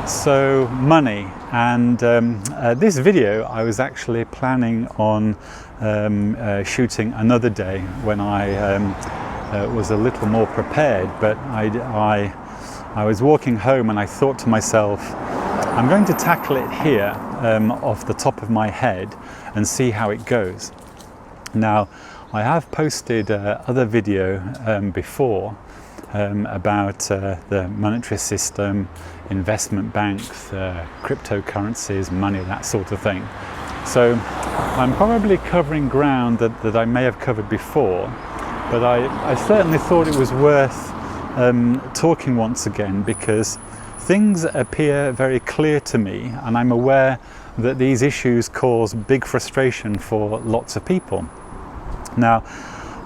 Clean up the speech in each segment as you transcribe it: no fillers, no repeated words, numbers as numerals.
So money, and this video I was actually planning on shooting another day when I was a little more prepared, but I was walking home and I thought to myself, I'm going to tackle it here off the top of my head and see how it goes. Now, I have posted other video before about the monetary system, investment banks, cryptocurrencies, money, that sort of thing. So I'm probably covering ground that I may have covered before, but I certainly thought it was worth talking once again, because things appear very clear to me, and I'm aware that these issues cause big frustration for lots of people. Now,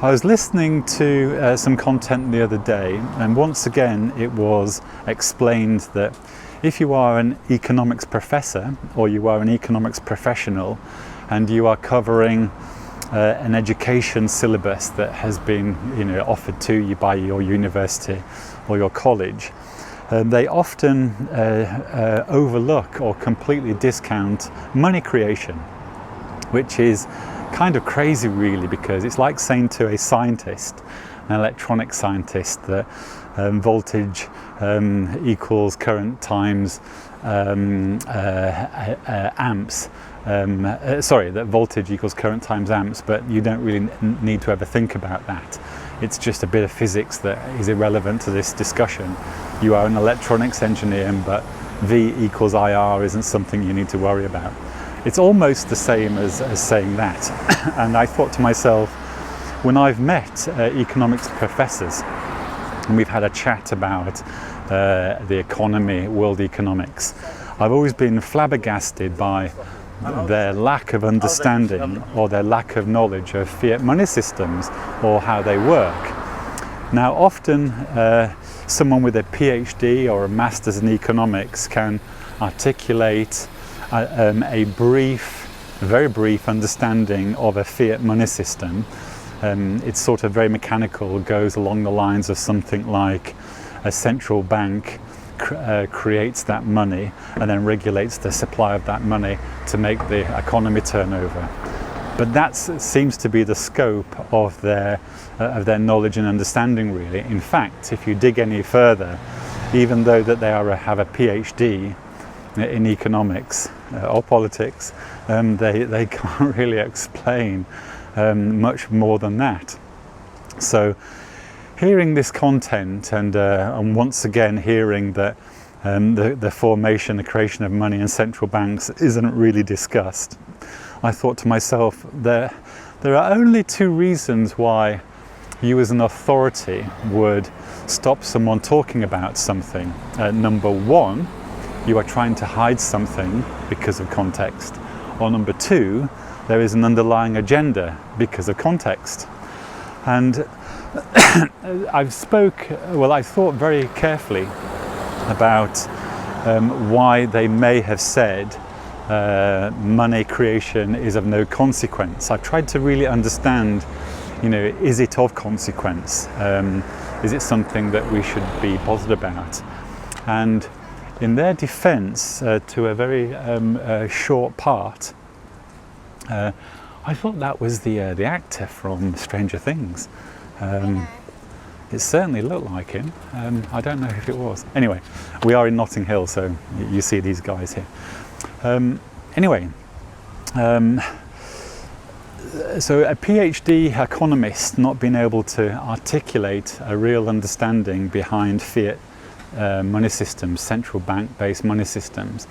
I was listening to some content the other day, and once again it was explained that if you are an economics professor or you are an economics professional and you are covering an education syllabus that has been offered to you by your university or your college, they often overlook or completely discount money creation, which is kind of crazy really, because it's like saying to a scientist, an electronic scientist, that voltage equals current times amps. That voltage equals current times amps, but you don't really need to ever think about that. It's just a bit of physics that is irrelevant to this discussion. You are an electronics engineer, but V equals IR isn't something you need to worry about. It's almost the same as saying that. And I thought to myself, when I've met economics professors and we've had a chat about the economy, world economics, I've always been flabbergasted by their lack of understanding or their lack of knowledge of fiat money systems or how they work. Now, often someone with a PhD or a master's in economics can articulate a very brief understanding of a fiat money system. It's sort of very mechanical, goes along the lines of something like a central bank creates that money and then regulates the supply of that money to make the economy turn over. But that seems to be the scope of their knowledge and understanding, really. In fact, if you dig any further, even though that they have a PhD in economics or politics, they can't really explain much more than that. So hearing this content and once again hearing that the formation, the creation of money in central banks isn't really discussed, I thought to myself, there are only two reasons why you as an authority would stop someone talking about something. Number one, you are trying to hide something because of context, or number two, there is an underlying agenda because of context. And I thought very carefully about why they may have said money creation is of no consequence. I've tried to really understand, is it of consequence? Is it something that we should be bothered about? And in their defense, to a very short part, I thought that was the actor from Stranger Things. It certainly looked like him. I don't know if it was. Anyway, we are in Notting Hill, so you see these guys here. So a PhD economist not being able to articulate a real understanding behind fiat money systems, central bank-based money systems,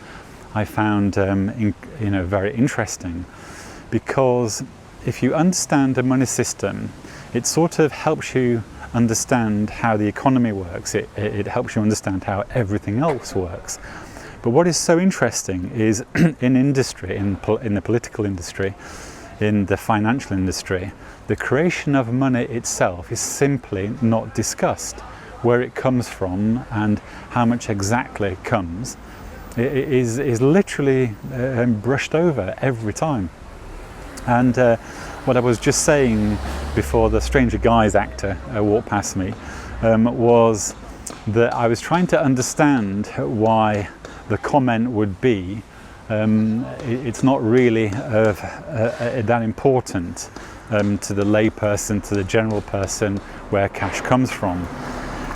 I found very interesting, because if you understand a money system, it sort of helps you understand how the economy works. It helps you understand how everything else works. But what is so interesting is in industry, in the political industry, in the financial industry, the creation of money itself is simply not discussed. Where it comes from and how much exactly comes is literally brushed over every time. And what I was just saying before the Stranger Guys actor walked past me was that I was trying to understand why the comment would be, it's not really that important to the layperson, to the general person, where cash comes from.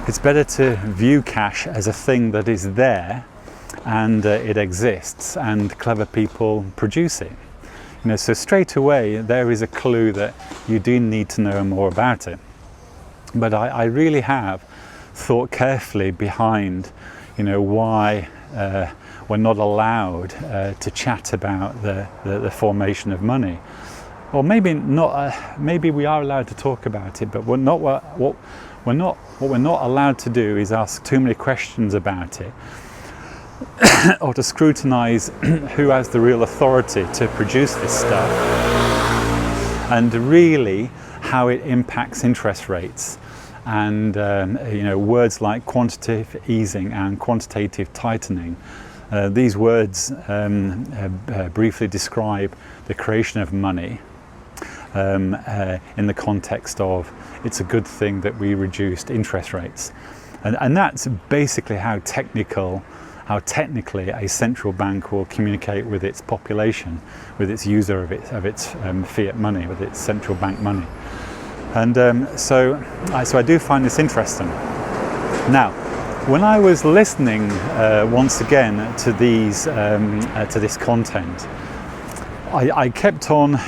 It's better to view cash as a thing that is there, and it exists, and clever people produce it. So straight away there is a clue that you do need to know more about it. But I really have thought carefully behind, why we're not allowed to chat about the formation of money. Or maybe not. Maybe we are allowed to talk about it, but what we're not allowed to do is ask too many questions about it, or to scrutinise who has the real authority to produce this stuff, and really how it impacts interest rates, and words like quantitative easing and quantitative tightening. These words briefly describe the creation of money in the context of it's a good thing that we reduced interest rates, and that's basically how technically a central bank will communicate with its population, with its user of its fiat money, with its central bank money. And so I do find this interesting. Now, when I was listening once again to this content, I kept on,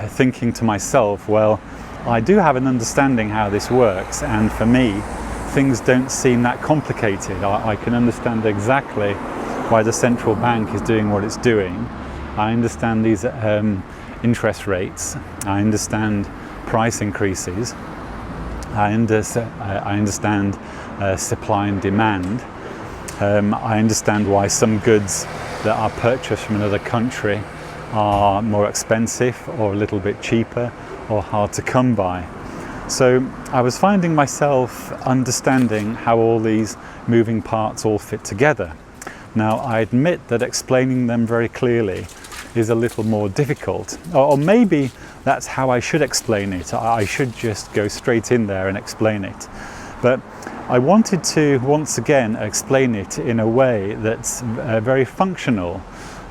thinking to myself, well, I do have an understanding how this works, and for me, things don't seem that complicated. I can understand exactly why the central bank is doing what it's doing. I understand these interest rates. I understand price increases. I understand supply and demand. I understand why some goods that are purchased from another country are more expensive, or a little bit cheaper, or hard to come by. So I was finding myself understanding how all these moving parts all fit together. Now, I admit that explaining them very clearly is a little more difficult, or maybe that's how I should explain it. I should just go straight in there and explain it. But I wanted to once again explain it in a way that's very functional,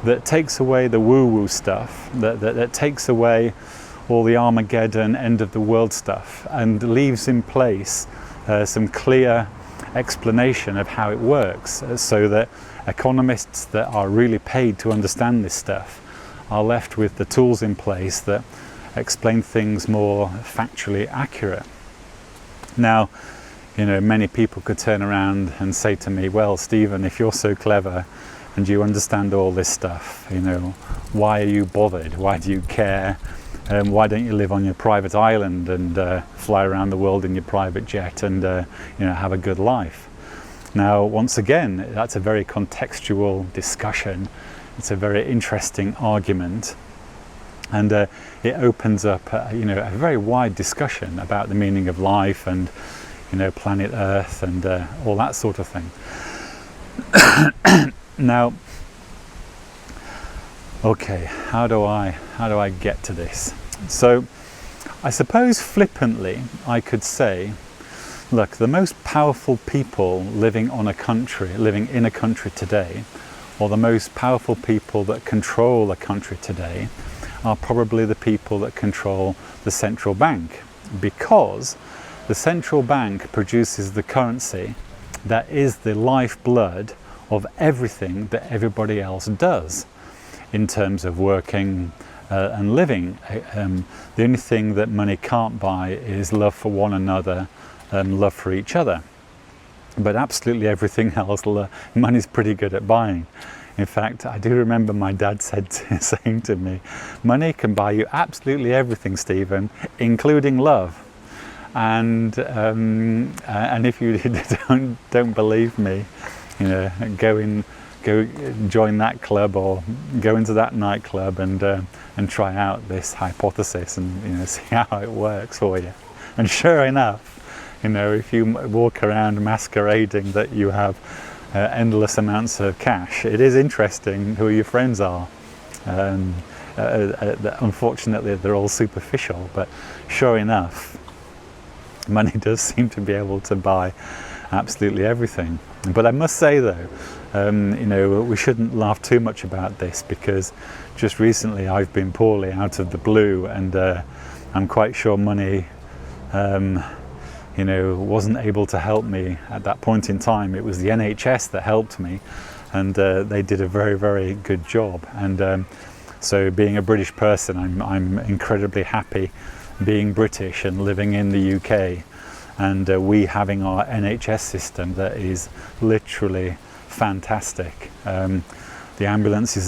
that takes away the woo-woo stuff, that takes away all the Armageddon, end of the world stuff, and leaves in place some clear explanation of how it works, so that economists that are really paid to understand this stuff are left with the tools in place that explain things more factually accurate. Now, many people could turn around and say to me, well, Stephen, if you're so clever and you understand all this stuff, why are you bothered? Why do you care? Why don't you live on your private island and fly around the world in your private jet and have a good life? Now, once again, that's a very contextual discussion. It's a very interesting argument, and it opens up a very wide discussion about the meaning of life and planet Earth and all that sort of thing. Now, okay, how do I get to this? So I suppose flippantly I could say, look, the most powerful people living in a country today, or the most powerful people that control a country today, are probably the people that control the central bank, because the central bank produces the currency that is the lifeblood of everything that everybody else does in terms of working and living. The only thing that money can't buy is love for one another and love for each other. But absolutely everything else, money's pretty good at buying. In fact, I do remember my dad saying to me, money can buy you absolutely everything, Stephen, including love. And if you don't believe me, go join that club, or go into that nightclub and try out this hypothesis and see how it works for you. And sure enough, if you walk around masquerading that you have endless amounts of cash, it is interesting who your friends are. Unfortunately, they're all superficial, but sure enough, money does seem to be able to buy absolutely everything. But I must say though, We shouldn't laugh too much about this, because just recently I've been poorly out of the blue, and I'm quite sure money wasn't able to help me at that point in time. It was the NHS that helped me, and they did a very, very good job. And so being a British person, I'm incredibly happy being British and living in the UK, and we having our NHS system that is literally fantastic. The ambulance is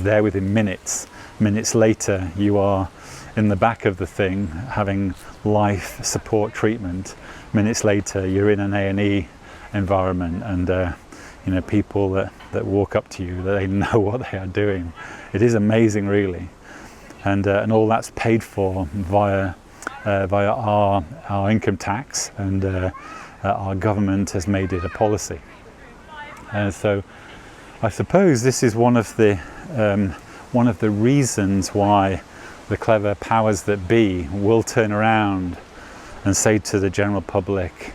there within minutes. Minutes later, you are in the back of the thing having life support treatment. Minutes later, you're in an A&E environment, and people that walk up to you, they know what they are doing. It is amazing, really, and all that's paid for via our income tax, and our government has made it a policy. So I suppose this is one of the reasons why the clever powers that be will turn around and say to the general public,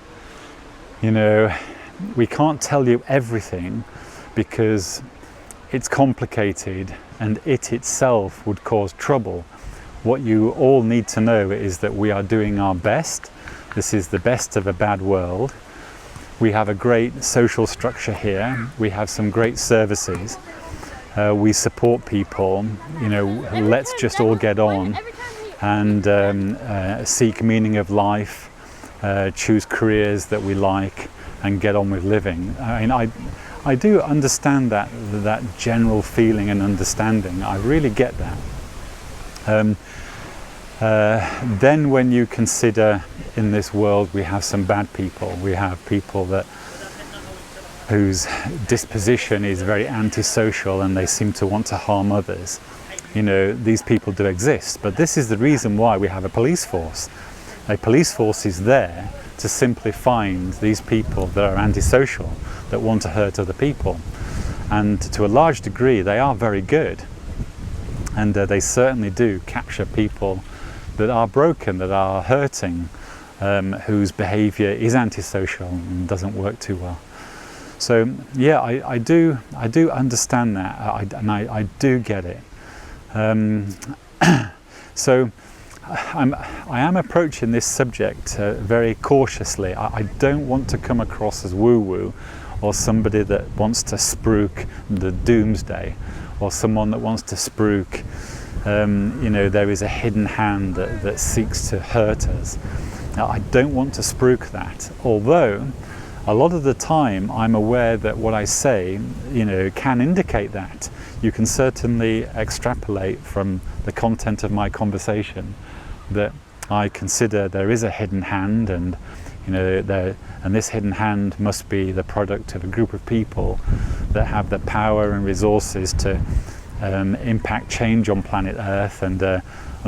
we can't tell you everything because it's complicated and it itself would cause trouble. What you all need to know is that we are doing our best. This is the best of a bad world. We have a great social structure here. We have some great services. We support people. Let's just all get on and seek meaning of life, choose careers that we like, and get on with living. I do understand that general feeling and understanding. I really get that. Then when you consider in this world we have some bad people, we have people whose disposition is very antisocial and they seem to want to harm others. These people do exist, but this is the reason why we have a police force. A police force is there to simply find these people that are antisocial, that want to hurt other people. And to a large degree they are very good, and they certainly do capture people that are broken, that are hurting, whose behaviour is antisocial and doesn't work too well. So yeah, I do understand that, I do get it. So I am approaching this subject very cautiously. I don't want to come across as woo-woo, or somebody that wants to spruik the doomsday, or someone that wants to spruik there is a hidden hand that seeks to hurt us. Now, I don't want to spruik that, although a lot of the time I'm aware that what I say can indicate that. You can certainly extrapolate from the content of my conversation that I consider there is a hidden hand, and this hidden hand must be the product of a group of people that have the power and resources to impact change on planet Earth, and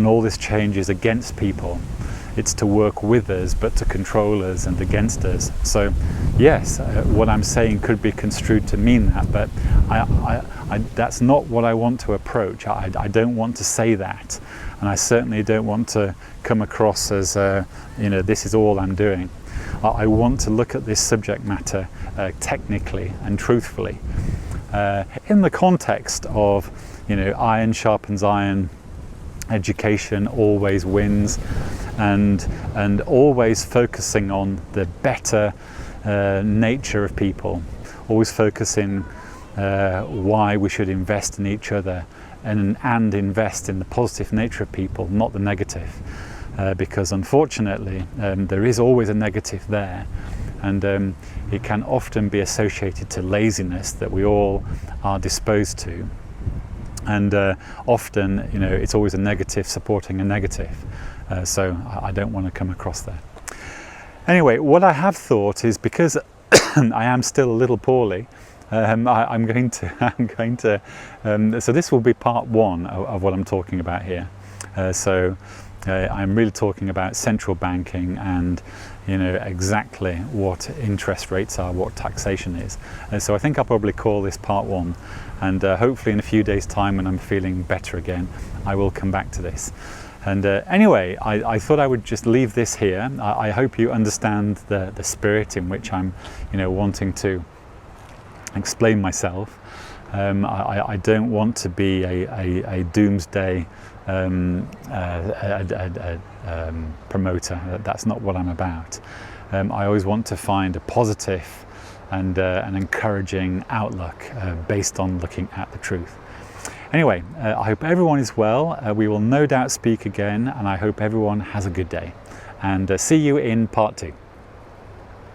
all this change is against people. It's to work with us, but to control us and against us. So yes, what I'm saying could be construed to mean that, but that's not what I want to approach. I don't want to say that, and I certainly don't want to come across as this is all I'm doing. I want to look at this subject matter technically and truthfully, in the context of iron sharpens iron, education always wins, and always focusing on the better nature of people, always focusing why we should invest in each other and invest in the positive nature of people, not the negative, because unfortunately there is always a negative there, and it can often be associated to laziness that we all are disposed to. And often, it's always a negative supporting a negative. So I don't want to come across that. Anyway, what I have thought is, because I am still a little poorly, I'm going to. So this will be part one of what I'm talking about here. I'm really talking about central banking and exactly what interest rates are, what taxation is. So I think I'll probably call this part one, and hopefully in a few days' time, when I'm feeling better again, I will come back to this. And anyway, I thought I would just leave this here. I hope you understand the spirit in which I'm wanting to explain myself. I don't want to be a doomsday promoter. That's not what I'm about. I always want to find a positive and an encouraging outlook based on looking at the truth. Anyway, I hope everyone is well. We will no doubt speak again, and I hope everyone has a good day. And see you in part 2.